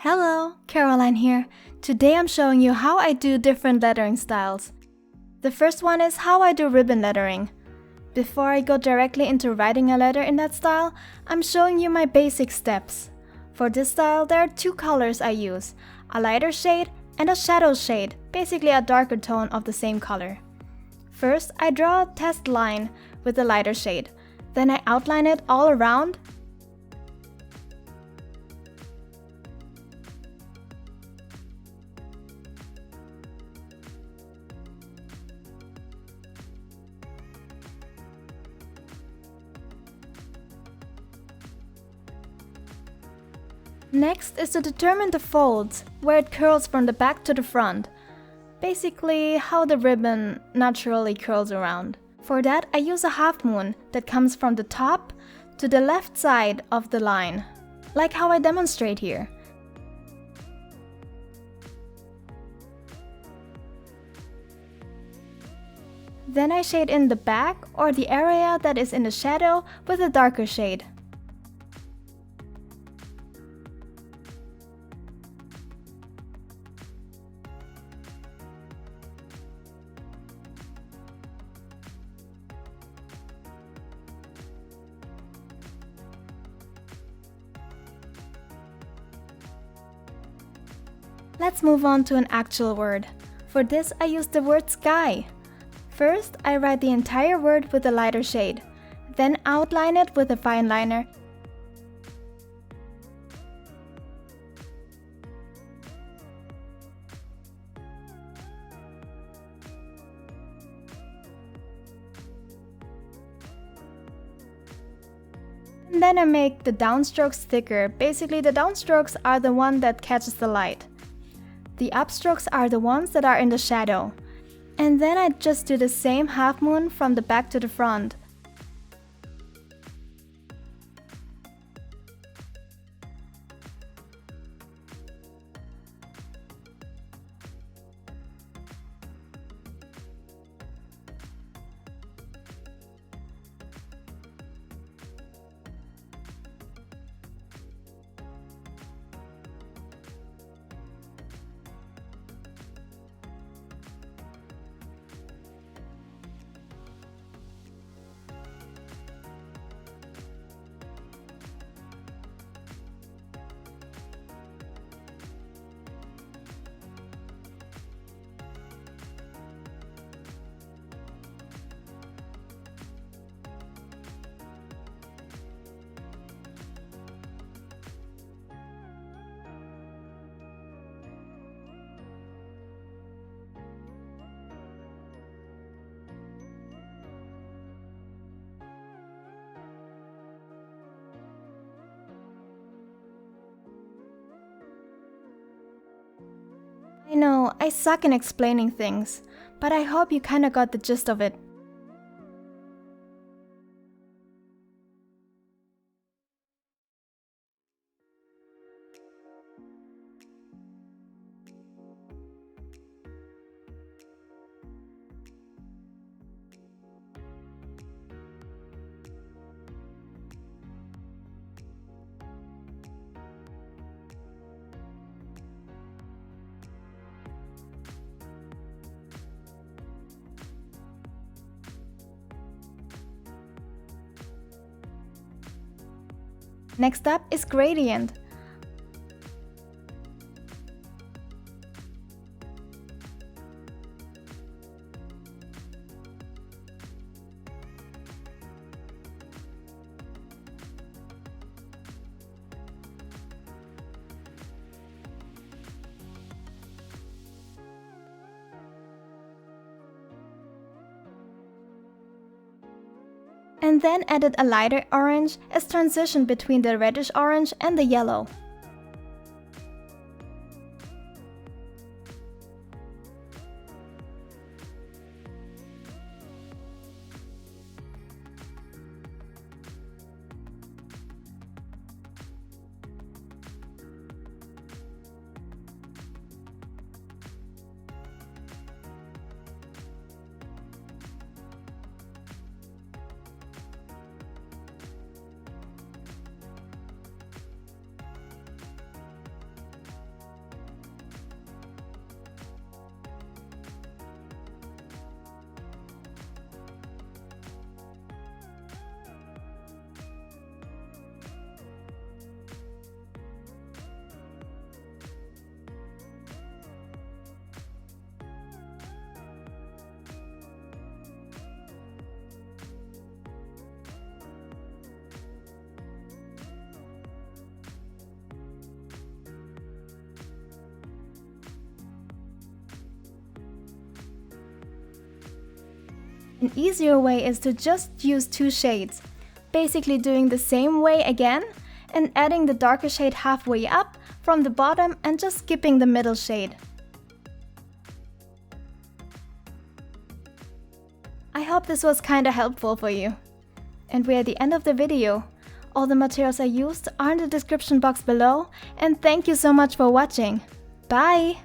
Hello, Caroline here. Today I'm showing you how I do different lettering styles. The first one is how I do ribbon lettering. Before I go directly into writing a letter in that style, I'm showing you my basic steps. For this style, there are two colors I use, a lighter shade and a shadow shade, basically a darker tone of the same color. First, I draw a test line with the lighter shade. Then I outline it all around. Next is to determine the folds, where it curls from the back to the front. Basically, how the ribbon naturally curls around. For that, I use a half moon that comes from the top to the left side of the line, like how I demonstrate here. Then I shade in the back or the area that is in the shadow with a darker shade. Let's move on to an actual word. For this, I use the word sky. First, I write the entire word with a lighter shade, then outline it with a fine liner. And then I make the downstrokes thicker. Basically, the downstrokes are the one that catches the light. The upstrokes are the ones that are in the shadow. And then I just do the same half moon from the back to the front. I know, I suck in explaining things, but I hope you kinda got the gist of it. Next up is gradient. And then added a lighter orange as transition between the reddish orange and the yellow. An easier way is to just use 2 shades, basically doing the same way again and adding the darker shade halfway up from the bottom and just skipping the middle shade. I hope this was kinda helpful for you. And we're at the end of the video. All the materials I used are in the description box below, and thank you so much for watching. Bye!